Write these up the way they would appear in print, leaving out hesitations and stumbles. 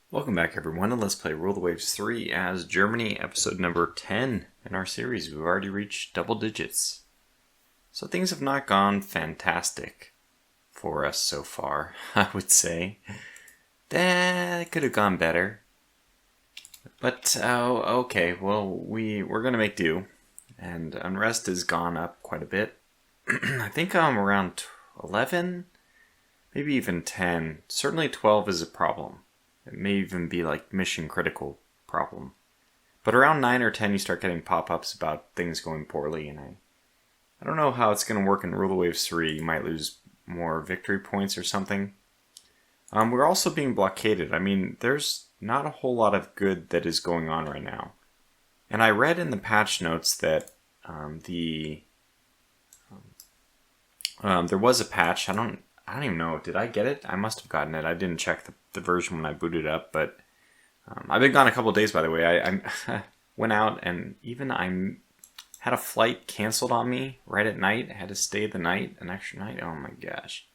Welcome back everyone, and let's play Rule the Waves 3 as Germany, episode number 10 in our series. We've already reached double digits. So things have not gone fantastic for us so far, I would say. That could have gone better. But, okay, well, we're going to make do. And unrest has gone up quite a bit. I think I'm around 11, maybe even 10. Certainly 12 is a problem. It may even be like mission critical problem. But around 9 or 10 you start getting pop-ups about things going poorly, and I don't know how it's going to work in Rule of Waves 3. You might lose more victory points or something. We're also being blockaded. I mean, there's not a whole lot of good that is going on right now. And I read in the patch notes that there was a patch. I don't even know. Did I get it? I must have gotten it. I didn't check the version when I booted up, but I've been gone a couple of days, by the way. I went out and even I had a flight canceled on me right at night. I had to stay the night, an extra night. Oh my gosh.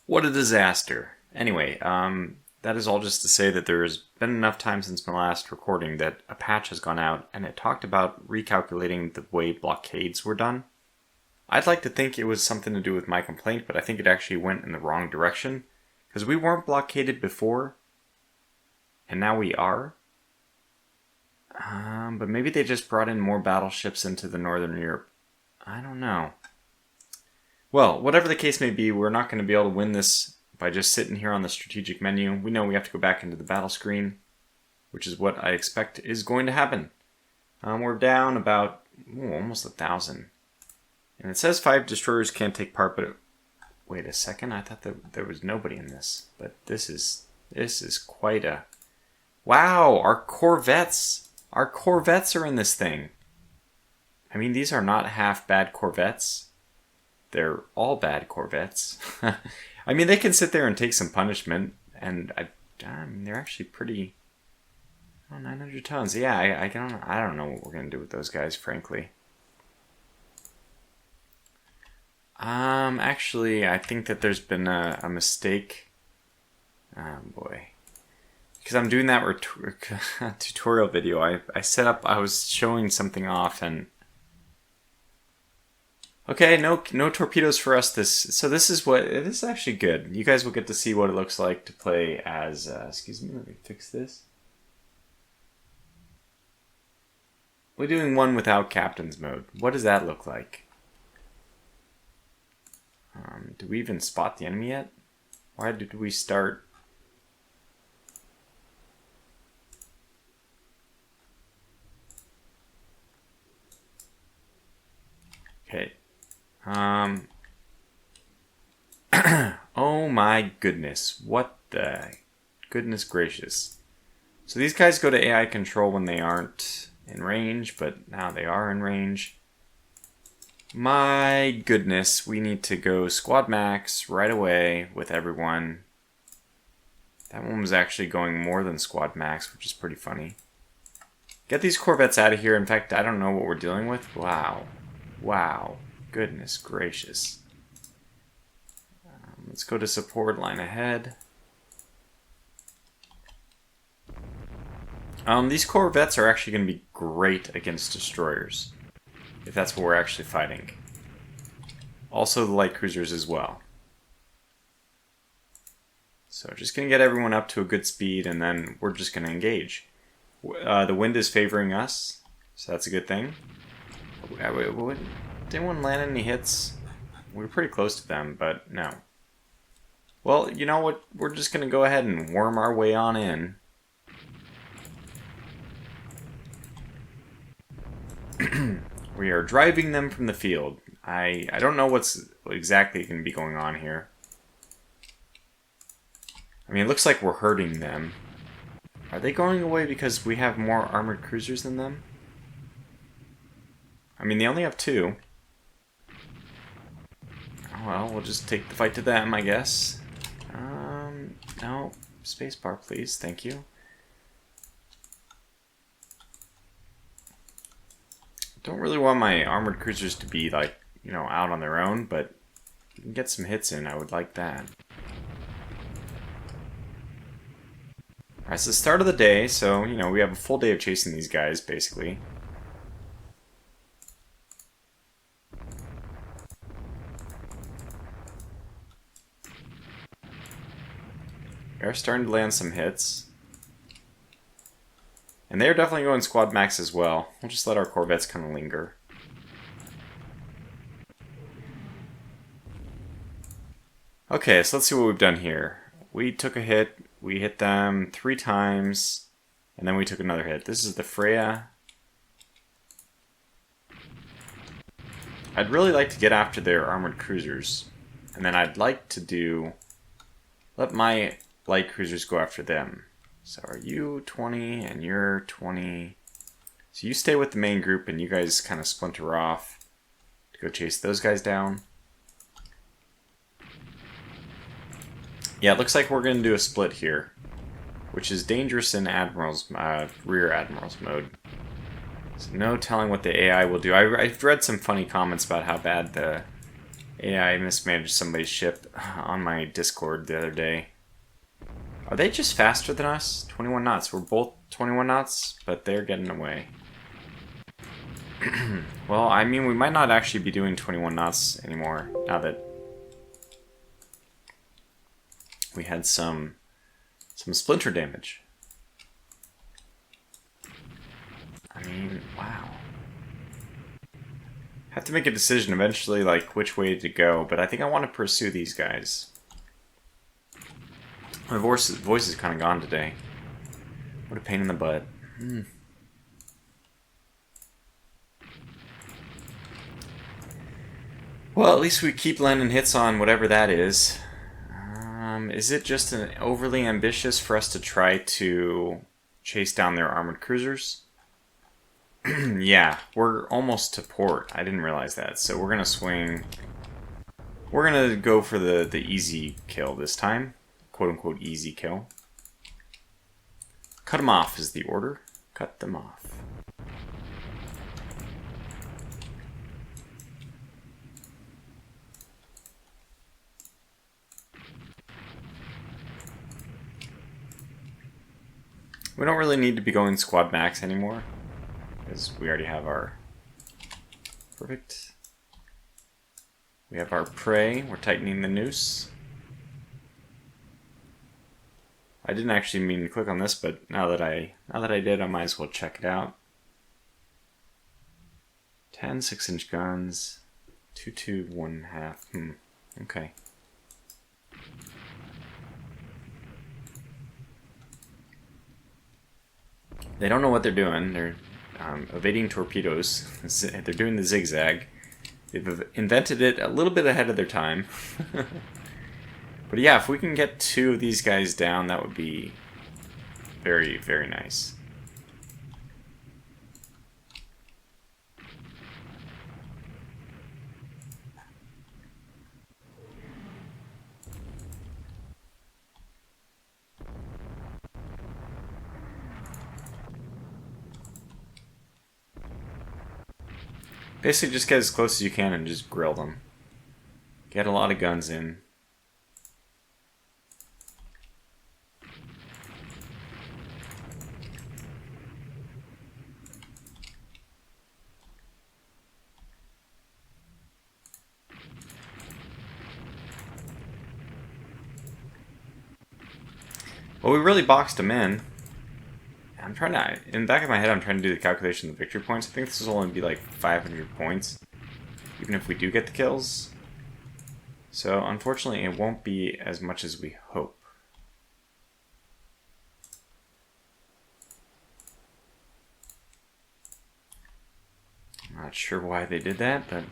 What a disaster. Anyway, that is all just to say that there's been enough time since my last recording that a patch has gone out, and it talked about recalculating the way blockades were done. I'd like to think it was something to do with my complaint, but I think it actually went in the wrong direction. Because we weren't blockaded before, and now we are. But maybe they just brought in more battleships into the Northern Europe. I don't know. Well, whatever the case may be, we're not going to be able to win this by just sitting here on the strategic menu. We know we have to go back into the battle screen, which is what I expect is going to happen. We're down about almost 1,000. And it says 5 destroyers can't take part, but wait a second, I thought that there was nobody in this. But this is quite a... Wow, our corvettes are in this thing. I mean, these are not half bad corvettes. They're all bad corvettes. I mean, they can sit there and take some punishment, and I mean, they're actually pretty... Oh, 900 tons. Yeah, I don't know what we're going to do with those guys, frankly. Actually, I think that there's been a mistake. Oh boy. Because I'm doing that tutorial video. I set up, I was showing something off and... Okay, no torpedoes for us so this is actually good. You guys will get to see what it looks like to play as, excuse me, let me fix this. We're doing one without captain's mode. What does that look like? Do we even spot the enemy yet? Why did we start? Okay. Oh my goodness. What the goodness gracious. So these guys go to AI control when they aren't in range, but now they are in range. My goodness, we need to go squad max right away with everyone. That one was actually going more than squad max, which is pretty funny. Get these corvettes out of here. In fact, I don't know what we're dealing with. Wow. Wow. Goodness gracious. Let's go to support line ahead. These corvettes are actually going to be great against destroyers, if that's what we're actually fighting. Also the light cruisers as well. So just going to get everyone up to a good speed, and then we're just going to engage. The wind is favoring us, so that's a good thing. Did anyone land any hits? We were pretty close to them, but no. Well, you know what? We're just going to go ahead and worm our way on in. We are driving them from the field. I don't know what exactly going to be going on here. I mean, it looks like we're hurting them. Are they going away because we have more armored cruisers than them? I mean, they only have 2. Oh, well, we'll just take the fight to them, I guess. No. Spacebar, please. Thank you. Don't really want my armored cruisers to be, like, you know, out on their own, but if you can get some hits in, I would like that. Alright, so the start of the day, so, you know, we have a full day of chasing these guys, basically. We are starting to land some hits. And they're definitely going squad max as well. We'll just let our corvettes kind of linger. Okay, so let's see what we've done here. We took a hit, we hit them 3 times, and then we took another hit. This is the Freya. I'd really like to get after their armored cruisers. And then I'd like to let my light cruisers go after them. So are you 20 and you're 20? So you stay with the main group and you guys kind of splinter off to go chase those guys down. Yeah, it looks like we're going to do a split here, which is dangerous in Admiral's rear Admiral's mode. So no telling what the AI will do. I've read some funny comments about how bad the AI mismanaged somebody's ship on my Discord the other day. Are they just faster than us? 21 knots. We're both 21 knots, but they're getting away. Well, I mean, we might not actually be doing 21 knots anymore now that we had some splinter damage. I mean, wow. Have to make a decision eventually, like which way to go, but I think I want to pursue these guys. My voice is kind of gone today. What a pain in the butt. Well, at least we keep landing hits on whatever that is. Is it just an overly ambitious for us to try to chase down their armored cruisers? Yeah, we're almost to port. I didn't realize that. So we're going to swing. We're going to go for the easy kill this time. Quote-unquote easy kill. Cut them off is the order. Cut them off. We don't really need to be going squad max anymore, because we already have our... Perfect. We have our prey. We're tightening the noose. I didn't actually mean to click on this, but now that I did, I might as well check it out. 10 6-inch guns, 2 1/2. Okay. They don't know what they're doing. They're evading torpedoes. They're doing the zigzag. They've invented it a little bit ahead of their time. But yeah, if we can get 2 of these guys down, that would be very, very nice. Basically, just get as close as you can and just grill them. Get a lot of guns in. Well, we really boxed them in. I'm trying to, in the back of my head, I'm trying to do the calculation of the victory points. I think this will only be like 500 points, even if we do get the kills. So, unfortunately, it won't be as much as we hope. I'm not sure why they did that, but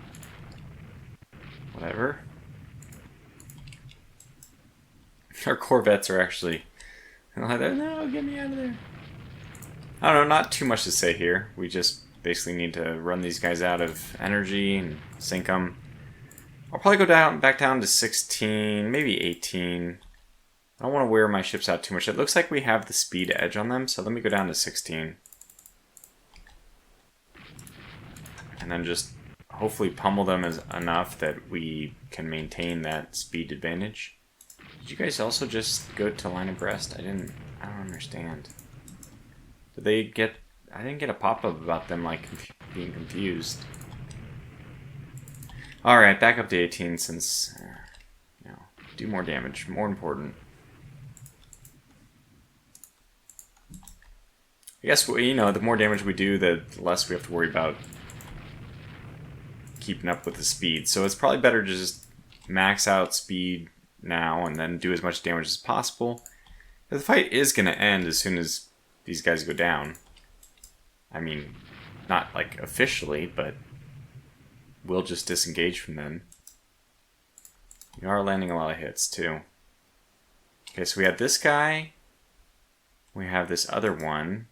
whatever. Our corvettes are actually... No, get me out of there. I don't know, not too much to say here. We just basically need to run these guys out of energy and sink them. I'll probably go back down to 16, maybe 18. I don't want to wear my ships out too much. It looks like we have the speed edge on them, so let me go down to 16. And then just hopefully pummel them enough that we can maintain that speed advantage. Did you guys also just go to line abreast? I didn't I don't understand. Did they get... I didn't get a pop-up about them, like, being confused. Alright, back up to 18 since... you know, do more damage. More important. I guess, you know, the more damage we do, the less we have to worry about keeping up with the speed. So it's probably better to just max out speed now and then do as much damage as possible. The fight is going to end as soon as these guys go down. I mean, not like officially, but we'll just disengage from them. We are landing a lot of hits too. Okay, so we have this guy. We have this other one,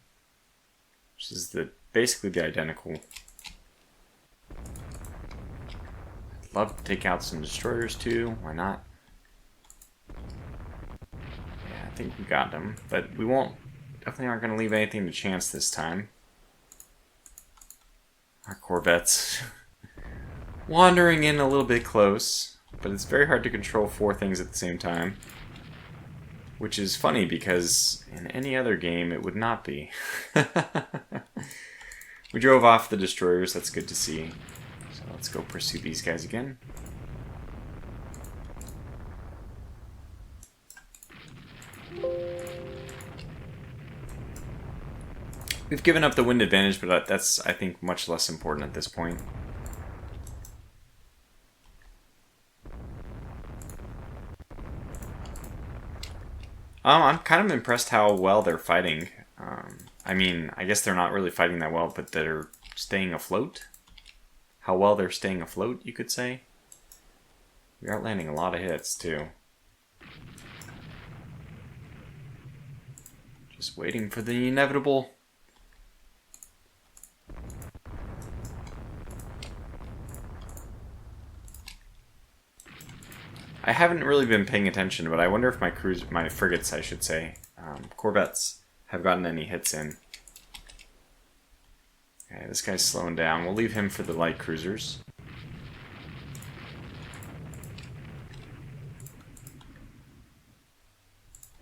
which is basically the identical. I'd love to take out some destroyers too. Why not? Yeah, I think we got them, but we won't. Definitely aren't going to leave anything to chance this time. Our corvettes wandering in a little bit close, but it's very hard to control 4 things at the same time. Which is funny because in any other game it would not be. We drove off the destroyers, that's good to see. So let's go pursue these guys again. We've given up the wind advantage, but that's, I think, much less important at this point. I'm kind of impressed how well they're fighting. I mean, I guess they're not really fighting that well, but they're staying afloat. How well they're staying afloat, you could say. We are landing a lot of hits, too. Just waiting for the inevitable. I haven't really been paying attention, but I wonder if my frigates, I should say, corvettes, have gotten any hits in. Okay, this guy's slowing down. We'll leave him for the light cruisers.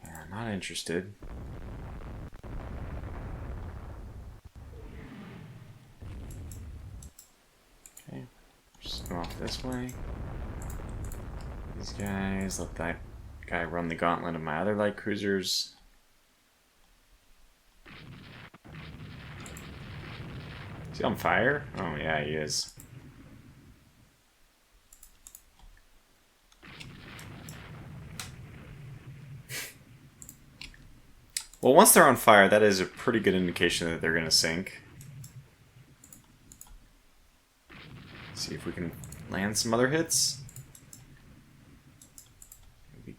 Yeah, not interested. Okay, just go off this way. These guys, let that guy run the gauntlet of my other light cruisers. Is he on fire? Oh yeah, he is. Well, once they're on fire, that is a pretty good indication that they're going to sink. Let's see if we can land some other hits.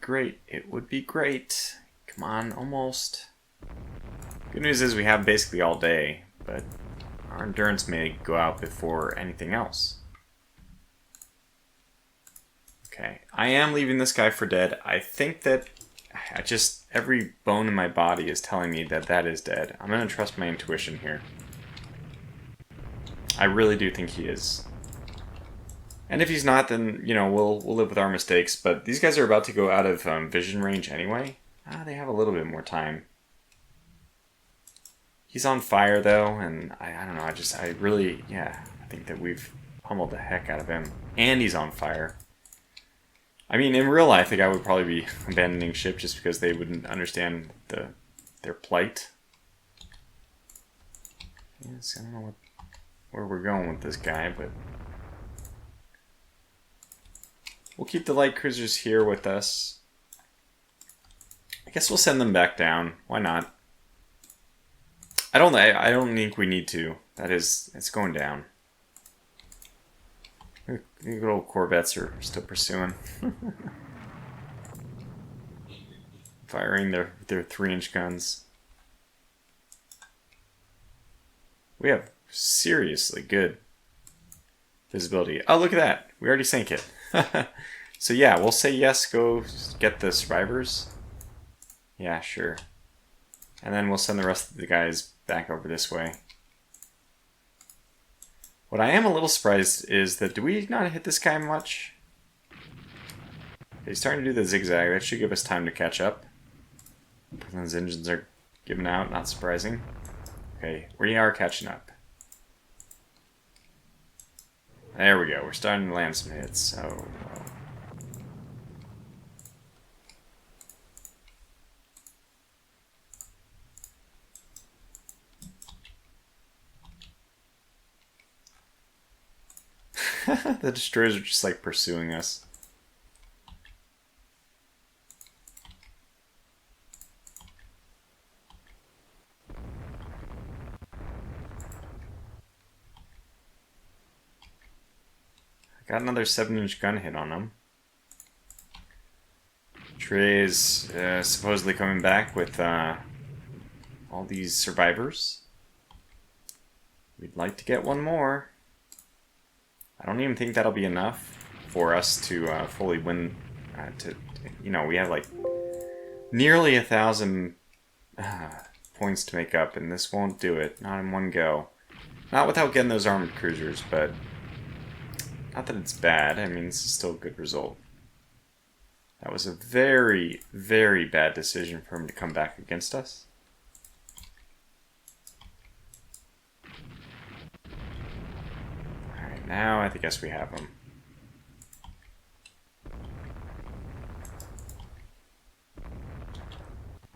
Great. It would be great. Come on, almost. Good news is we have basically all day, but our endurance may go out before anything else. Okay, I am leaving this guy for dead. I think that every bone in my body is telling me that that is dead. I'm going to trust my intuition here. I really do think he is. And if he's not, then, you know, we'll live with our mistakes. But these guys are about to go out of vision range anyway. They have a little bit more time. He's on fire, though, and I don't know, I really, yeah, I think that we've pummeled the heck out of him. And he's on fire. I mean, in real life, the guy would probably be abandoning ship just because they wouldn't understand their plight. Yes, I don't know where we're going with this guy, but... we'll keep the light cruisers here with us. I guess we'll send them back down. Why not? I don't think we need to. That is, it's going down. The good old corvettes are still pursuing. Firing their 3-inch guns. We have seriously good visibility. Oh, look at that. We already sank it. So yeah, we'll say yes, go get the survivors. Yeah, sure. And then we'll send the rest of the guys back over this way. What I am a little surprised is that, do we not hit this guy much? He's starting to do the zigzag. That should give us time to catch up. Those engines are giving out, not surprising. Okay, we are catching up. There we go, we're starting to land some hits. Oh, well. The destroyers are just like pursuing us. Got another 7-inch gun hit on him. Trey is supposedly coming back with all these survivors. We'd like to get one more. I don't even think that'll be enough for us to fully win. We have like nearly 1,000 points to make up, and this won't do it. Not in one go. Not without getting those armored cruisers, but not that it's bad. I mean, this is still a good result. That was a very, very bad decision for him to come back against us. Alright, now I guess we have him.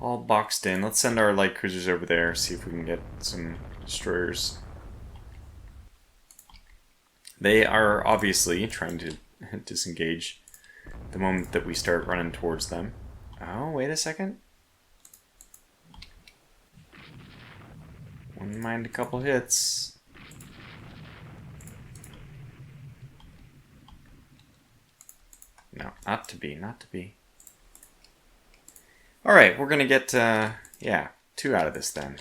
All boxed in. Let's send our light cruisers over there, see if we can get some destroyers. They are obviously trying to disengage the moment that we start running towards them. Oh, wait a second. Wouldn't mind a couple hits. No, not to be, not to be. Alright, we're gonna get, 2 out of this then.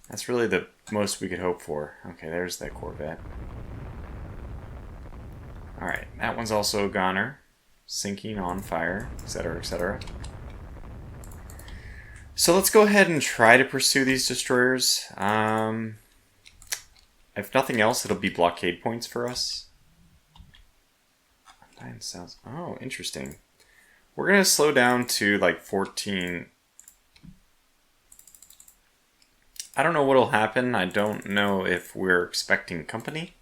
That's really the most we could hope for. Okay, there's that Corvette. Alright, that one's also a goner. Sinking, on fire, etc., etc. So let's go ahead and try to pursue these destroyers. If nothing else, it'll be blockade points for us. Oh, interesting. We're going to slow down to like 14. I don't know what'll happen. I don't know if we're expecting company.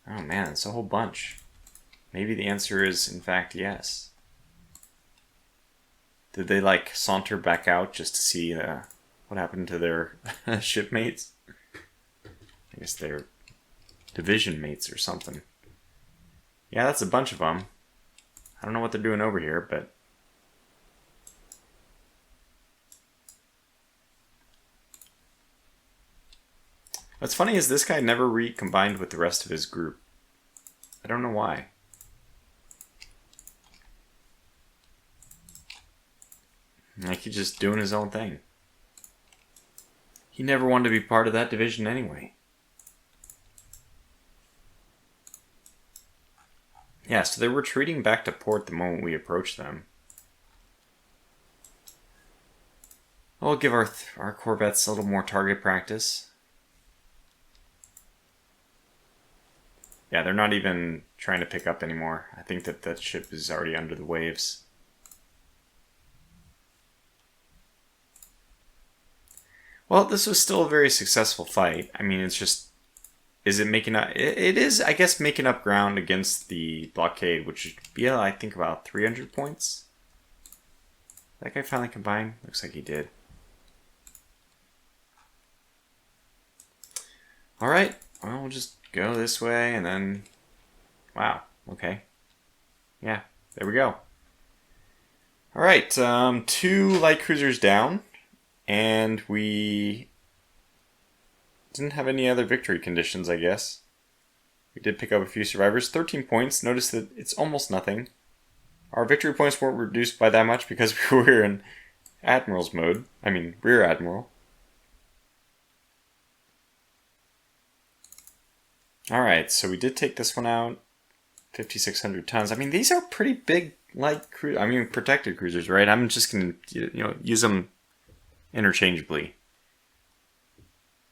Oh man, it's a whole bunch. Maybe the answer is, in fact, yes. Did they like saunter back out just to see what happened to their shipmates? I guess they're division mates or something. Yeah, that's a bunch of them. I don't know what they're doing over here, but... What's funny is this guy never recombined with the rest of his group. I don't know why. Like he's just doing his own thing. He never wanted to be part of that division anyway. Yeah, so they're retreating back to port the moment we approach them. We'll give our corvettes a little more target practice. Yeah, they're not even trying to pick up anymore. I think that ship is already under the waves. Well, this was still a very successful fight. I mean, it's just... Is it making up... It is, I guess, making up ground against the blockade, which would be, I think, about 300 points. That guy finally combined? Looks like he did. Alright, well, we'll just go this way, and then... Wow, okay. Yeah, there we go. Alright, 2 light cruisers down, and we didn't have any other victory conditions, I guess. We did pick up a few survivors. 13 points. Notice that it's almost nothing. Our victory points weren't reduced by that much because we were in Admiral's mode. I mean, Rear Admiral. Alright, so we did take this one out. 5,600 tons. I mean, these are pretty big light protected cruisers, right? I'm just going to, use them interchangeably.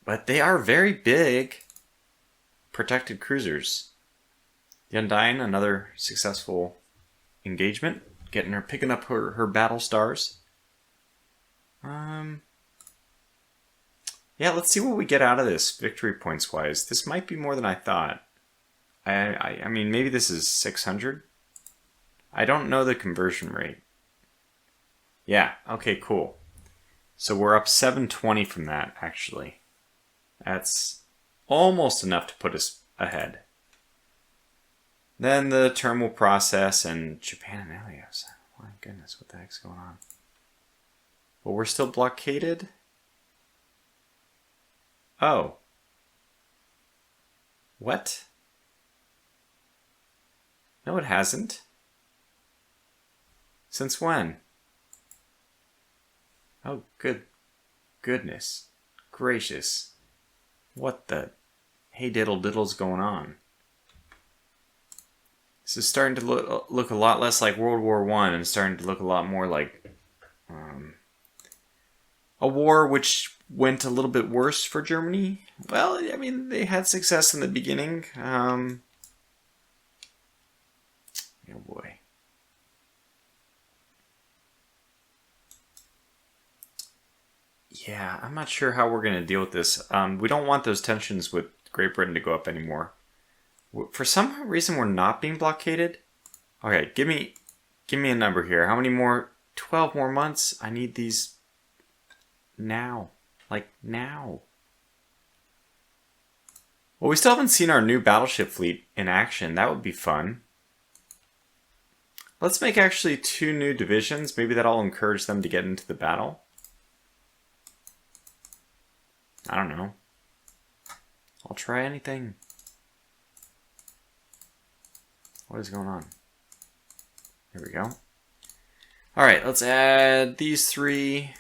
But they are very big protected cruisers. The Undying, another successful engagement. picking up her battle stars. Yeah, let's see what we get out of this victory points wise. This might be more than I thought. I mean, maybe this is 600. I don't know the conversion rate. Yeah, okay, cool. So we're up 720 from that, actually. That's almost enough to put us ahead. Then the term will process, and Japan and Helios. My goodness, what the heck's going on? But we're still blockaded? Oh. What? No, it hasn't. Since when? Oh, goodness gracious. What the hey diddle diddle's going on? This is starting to look a lot less like World War I and starting to look a lot more like a war which went a little bit worse for Germany. Well, I mean, they had success in the beginning. Oh boy. Yeah, I'm not sure how we're going to deal with this. We don't want those tensions with Great Britain to go up anymore. For some reason, we're not being blockaded. Okay, give me a number here. How many more? 12 more months? I need these now. Like, now. Well, we still haven't seen our new battleship fleet in action. That would be fun. Let's make actually 2 new divisions. Maybe that'll encourage them to get into the battle. I don't know. I'll try anything. What is going on? Here we go. Alright, let's add these 3.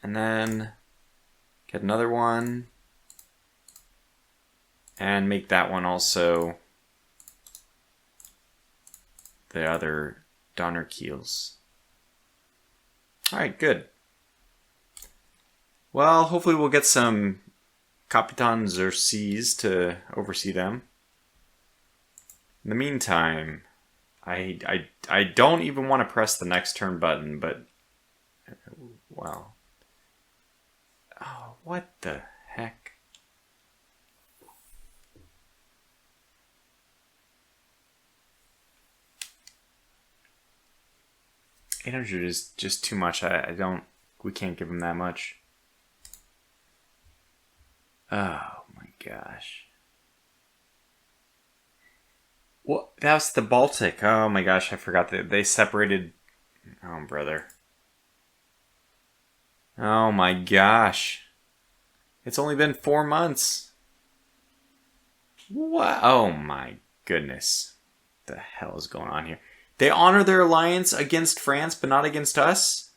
And then get another one. And make that one also the other Donnerkeels. Alright, good. Well, hopefully we'll get some Kapitan Xerxes to oversee them. In the meantime, I don't even want to press the next turn button, but wow. Oh, what the heck? $800 is just too much. We can't give him that much. Oh my gosh. What? That was the Baltic. Oh my gosh, I forgot that they separated. Oh, brother. Oh my gosh. It's only been 4 months. What? Oh my goodness. What the hell is going on here? They honor their alliance against France, but not against us?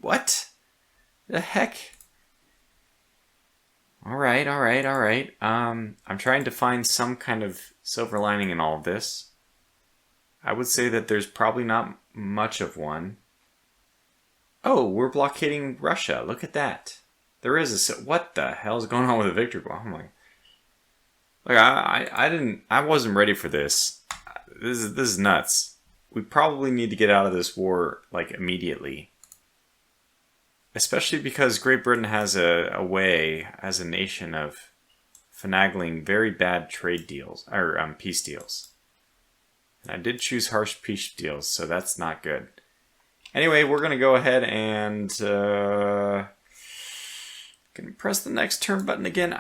What? The heck? Alright. I'm trying to find some kind of silver lining in all of this. I would say that there's probably not much of one. Oh, we're blockading Russia. Look at that. There is a... What the hell is going on with the victory? Oh my... Like, I wasn't ready for this. This is nuts. We probably need to get out of this war, like, immediately. Especially because Great Britain has a way, as a nation, of finagling very bad trade deals, or peace deals. And I did choose harsh peace deals, so that's not good. Anyway, we're going to go ahead and can press the next turn button again.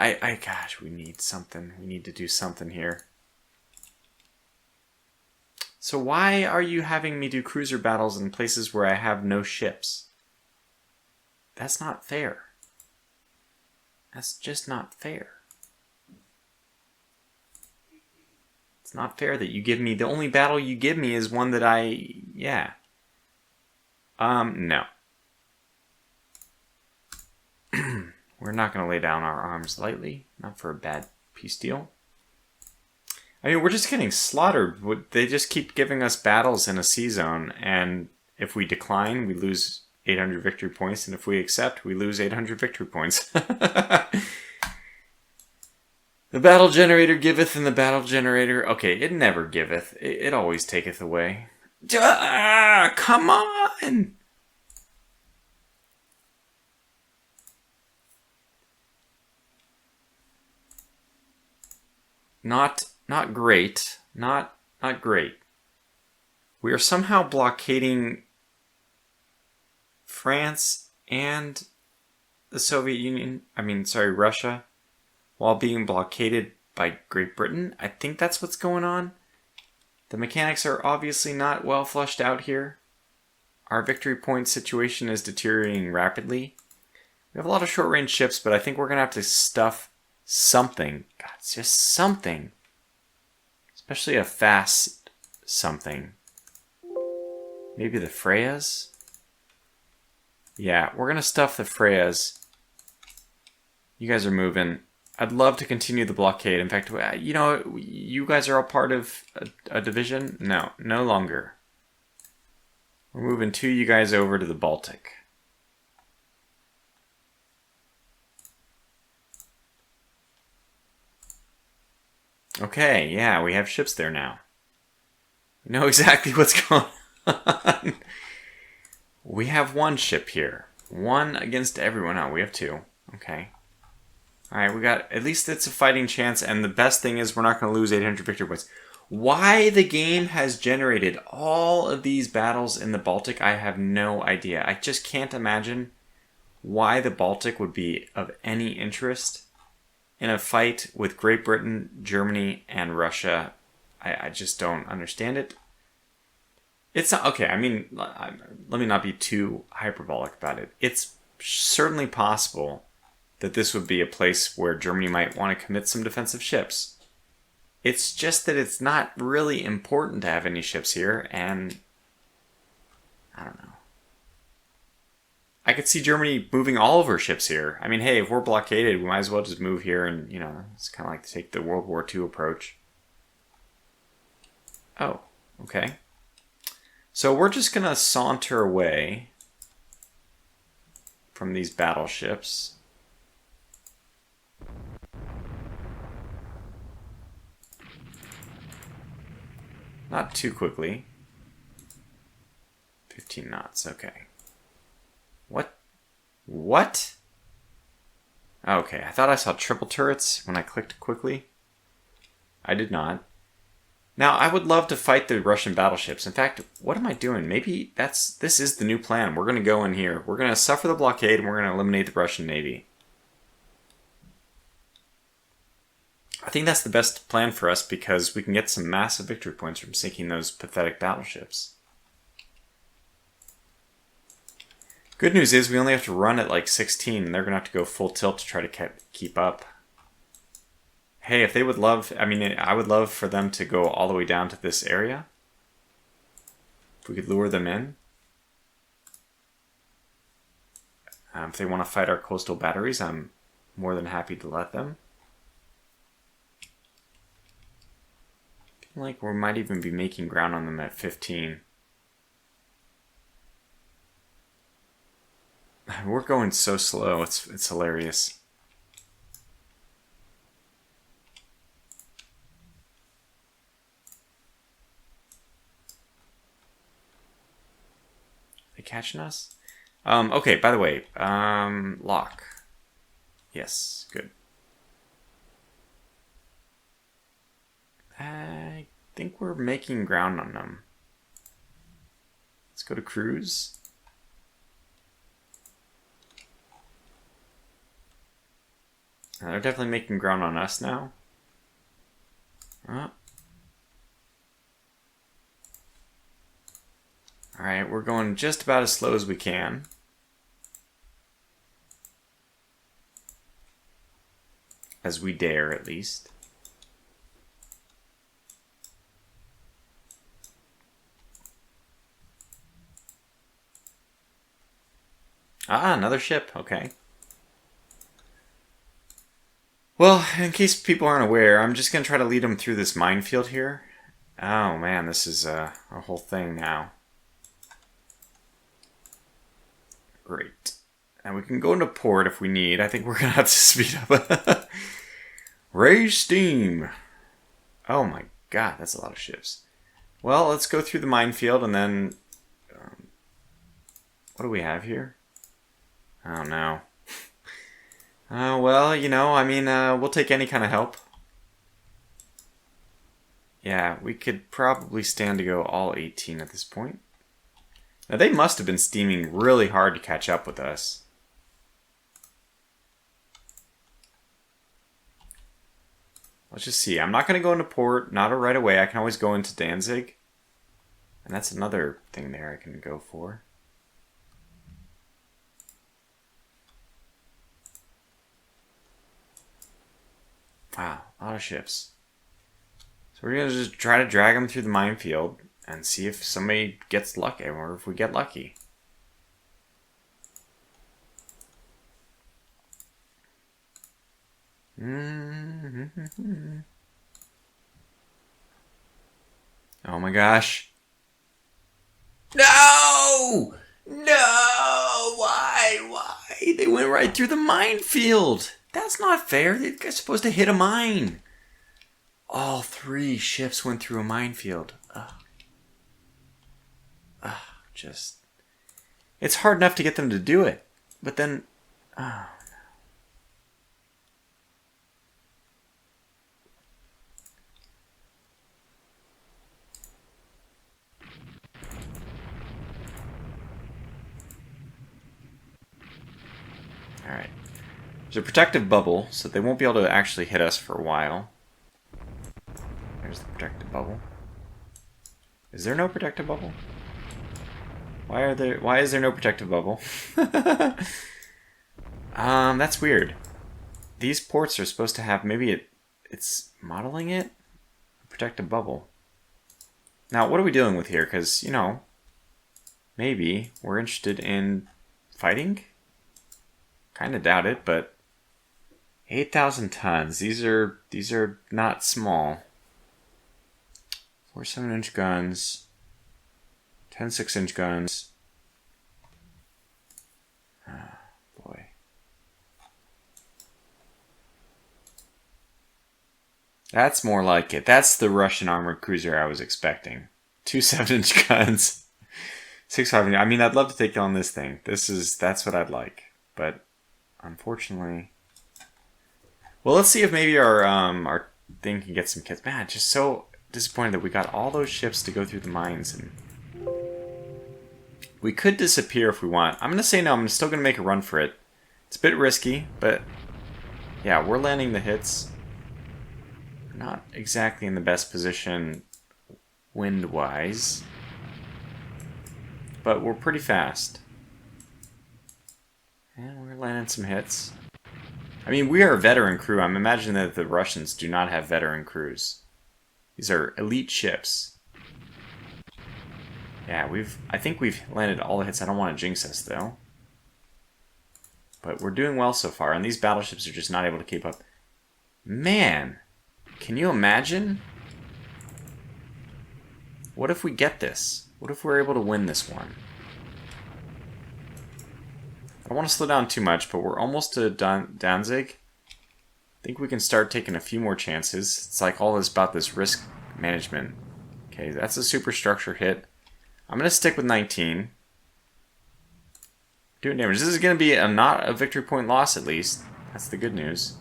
Gosh, we need something. We need to do something here. So why are you having me do cruiser battles in places where I have no ships? That's not fair. That's just not fair. It's not fair that you give me... The only battle you give me is one that yeah. No. We're not going to lay down our arms lightly. Not for a bad peace deal. I mean, we're just getting slaughtered. They just keep giving us battles in a sea zone, and if we decline, we lose 800 victory points, and if we accept, we lose 800 victory points. The battle generator giveth, and the battle generator... Okay, it never giveth. It always taketh away. Come on! Not great. Not great. We are somehow blockading France and the Soviet Union. Russia, while being blockaded by Great Britain. I think that's what's going on. The mechanics are obviously not well fleshed out here. Our victory point situation is deteriorating rapidly. We have a lot of short-range ships, but I think we're going to have to stuff something. God, it's just something. Especially a fast something. Maybe the Freyas? Yeah, we're going to stuff the Freyas. You guys are moving. I'd love to continue the blockade. In fact, you know, you guys are all part of a division? No, no longer. We're moving you guys over to the Baltic. Okay, yeah, we have ships there now. We know exactly what's going on. We have one ship here. One against everyone. Oh, we have two. Okay. Alright, we got... At least it's a fighting chance, and the best thing is we're not going to lose 800 victory points. Why the game has generated all of these battles in the Baltic, I have no idea. I just can't imagine why the Baltic would be of any interest in a fight with Great Britain, Germany, and Russia. I just don't understand it. It's not... Okay, I mean, let me not be too hyperbolic about it. It's certainly possible that this would be a place where Germany might want to commit some defensive ships. It's just that it's not really important to have any ships here, and I don't know. I could see Germany moving all of her ships here. I mean, hey, if we're blockaded, we might as well just move here and, you know, it's kind of like to take the World War II approach. Oh, okay. So we're just going to saunter away from these battleships. Not too quickly. 15 knots, okay. What? What? Okay, I thought I saw triple turrets when I clicked quickly. I did not. Now, I would love to fight the Russian battleships. In fact, what am I doing? Maybe this is the new plan. We're going to go in here. We're going to suffer the blockade and we're going to eliminate the Russian Navy. I think that's the best plan for us because we can get some massive victory points from sinking those pathetic battleships. Good news is we only have to run at like 16 and they're going to have to go full tilt to try to keep up. Hey, if they would love, I would love for them to go all the way down to this area. If we could lure them in. If they want to fight our coastal batteries, I'm more than happy to let them. I feel like we might even be making ground on them at 15. We're going so slow, it's hilarious. They catching us? Okay, by the way, lock. Yes, good. I think we're making ground on them. Let's go to cruise. They're definitely making ground on us now. Alright, we're going just about as slow as we can. As we dare, at least. Ah, another ship. Okay. Well, in case people aren't aware, I'm just going to try to lead them through this minefield here. Oh man, this is a whole thing now. Great. And we can go into port if we need. I think we're going to have to speed up. Raise steam. Oh my god, that's a lot of ships. Well, let's go through the minefield and then... what do we have here? Oh, no. Well, you know, I mean, we'll take any kind of help. Yeah, we could probably stand to go all 18 at this point. Now, they must have been steaming really hard to catch up with us. Let's just see. I'm not going to go into port, not right away. I can always go into Danzig. And that's another thing there I can go for. Wow, a lot of ships. So we're going to just try to drag them through the minefield and see if somebody gets lucky, or if we get lucky. Oh my gosh. No! No! Why? They went right through the minefield. That's not fair. They're supposed to hit a mine. All 3 ships went through a minefield. Just... It's hard enough to get them to do it. But then... Oh, no. Alright. There's a protective bubble, so they won't be able to actually hit us for a while. There's the protective bubble. Is there no protective bubble? Why is there no protective bubble? That's weird. These ports are supposed to have, maybe it's modeling it? A protective bubble. Now, what are we dealing with here? Because, you know, maybe we're interested in fighting? Kind of doubt it, but 8,000 tons. These are not small. 4 7-inch guns. 10 6-inch guns. Oh, boy. That's more like it. That's the Russian armored cruiser I was expecting. 2 7-inch guns. 6 5. I mean, I'd love to take on this thing. That's what I'd like. But unfortunately, well, let's see if maybe our thing can get some kits. Man, just so disappointed that we got all those ships to go through the mines, and we could disappear if we want. I'm gonna say no. I'm still gonna make a run for it. It's a bit risky, but yeah, we're landing the hits. Not exactly in the best position wind-wise, but we're pretty fast. And we're landing some hits. I mean, we are a veteran crew. I'm imagining that the Russians do not have veteran crews. These are elite ships. Yeah, I think we've landed all the hits. I don't want to jinx us, though. But we're doing well so far, and these battleships are just not able to keep up. Man, can you imagine? What if we get this? What if we're able to win this one? I don't want to slow down too much, but we're almost to Danzig. I think we can start taking a few more chances. It's like all this about this risk management. Okay, that's a superstructure hit. I'm going to stick with 19. Doing damage. This is going to be not a victory point loss, at least. That's the good news.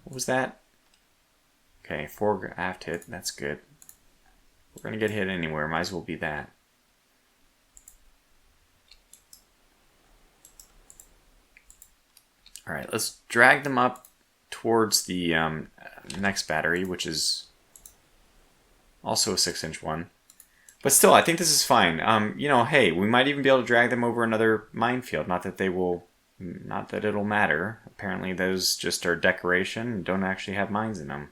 What was that? Okay, 4 aft hit. That's good. We're going to get hit anywhere. Might as well be that. Alright, let's drag them up towards the next battery, which is also a 6-inch one. But still, I think this is fine. You know, hey, we might even be able to drag them over another minefield. Not that it'll matter. Apparently those just are decoration and don't actually have mines in them.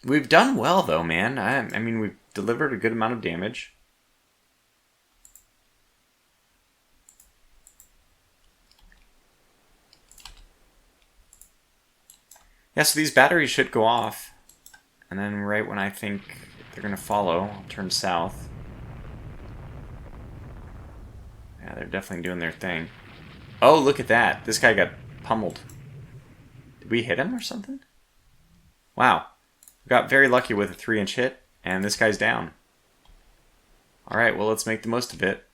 We've done well, though, man. I mean, we've delivered a good amount of damage. Yeah, so these batteries should go off. And then right when I think they're going to follow, I'll turn south. Yeah, they're definitely doing their thing. Oh, look at that. This guy got pummeled. Did we hit him or something? Wow. We got very lucky with a 3-inch hit, and this guy's down. Alright, well, let's make the most of it.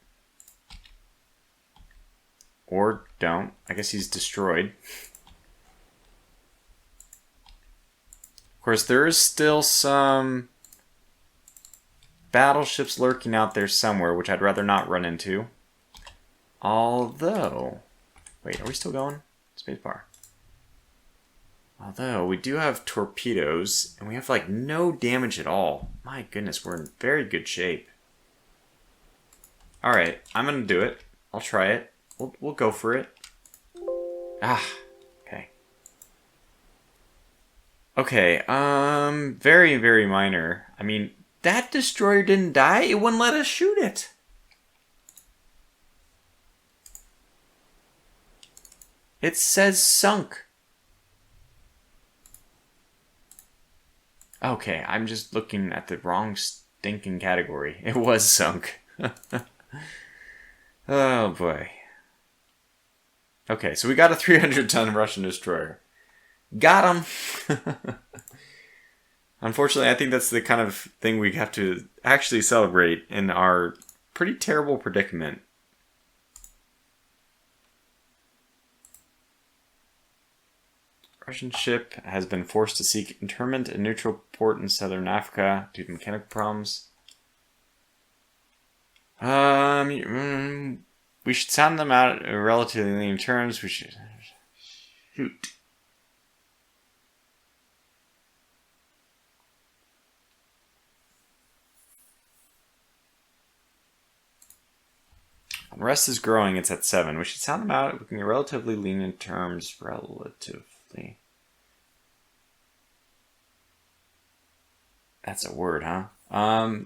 Or don't. I guess he's destroyed. Of course, there is still some battleships lurking out there somewhere, which I'd rather not run into. Although... Wait, are we still going? Spacebar. Although, we do have torpedoes, and we have, like, no damage at all. My goodness, we're in very good shape. Alright, I'm gonna do it. I'll try it. We'll go for it. Ah, okay. Okay, very, very minor. I mean, that destroyer didn't die. It wouldn't let us shoot it. It says sunk. Okay, I'm just looking at the wrong stinking category. It was sunk. Oh boy. Okay, so we got a 300-ton Russian destroyer. Got him! Unfortunately, I think that's the kind of thing we have to actually celebrate in our pretty terrible predicament. Russian ship has been forced to seek interment in neutral port in southern Africa due to mechanical problems. We should sound them out in relatively lean terms. We should shoot. Unrest is growing. It's at 7. We should sound them out in relatively lean terms. Relatively. That's a word, huh?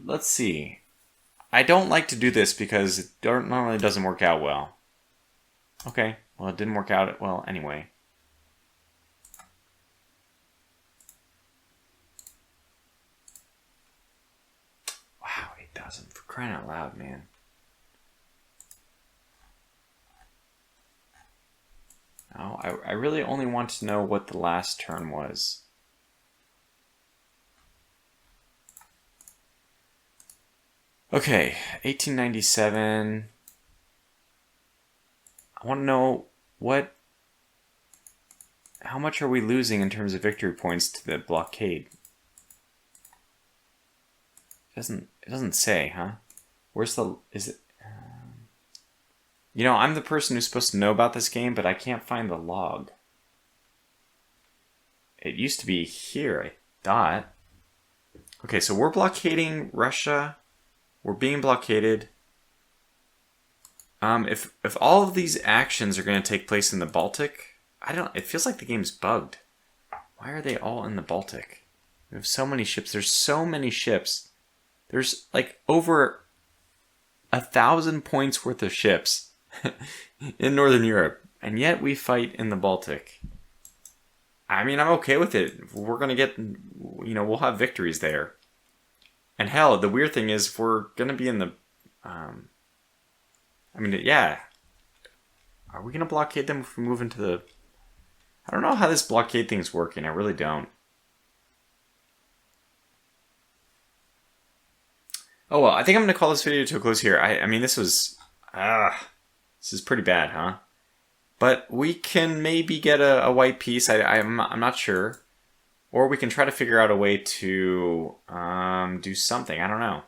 Let's see. I don't like to do this because it normally doesn't work out well. Okay, well, it didn't work out well anyway. Wow, 8,000 for crying out loud, man. No, I really only want to know what the last turn was. Okay, 1897. I want to know how much are we losing in terms of victory points to the blockade? It doesn't say, huh? Where's the, is it? You know, I'm the person who's supposed to know about this game, but I can't find the log. It used to be here, I thought. Okay, so we're blockading Russia. We're being blockaded. If all of these actions are going to take place in the Baltic, it feels like the game's bugged. Why are they all in the Baltic? We have so many ships. There's so many ships. There's like over 1,000 points worth of ships in Northern Europe, and yet we fight in the Baltic. I mean, I'm okay with it. We're going to get, we'll have victories there. And hell, the weird thing is, if we're going to be in the... yeah. Are we going to blockade them if we move into the... I don't know how this blockade thing's working. I really don't. Oh, well, I think I'm going to call this video to a close here. I mean, this was... this is pretty bad, huh? But we can maybe get a white piece. I'm not sure. Or we can try to figure out a way to do something. I don't know.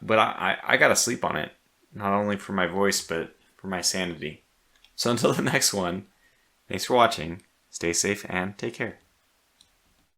But I gotta sleep on it. Not only for my voice, but for my sanity. So until the next one, thanks for watching. Stay safe and take care.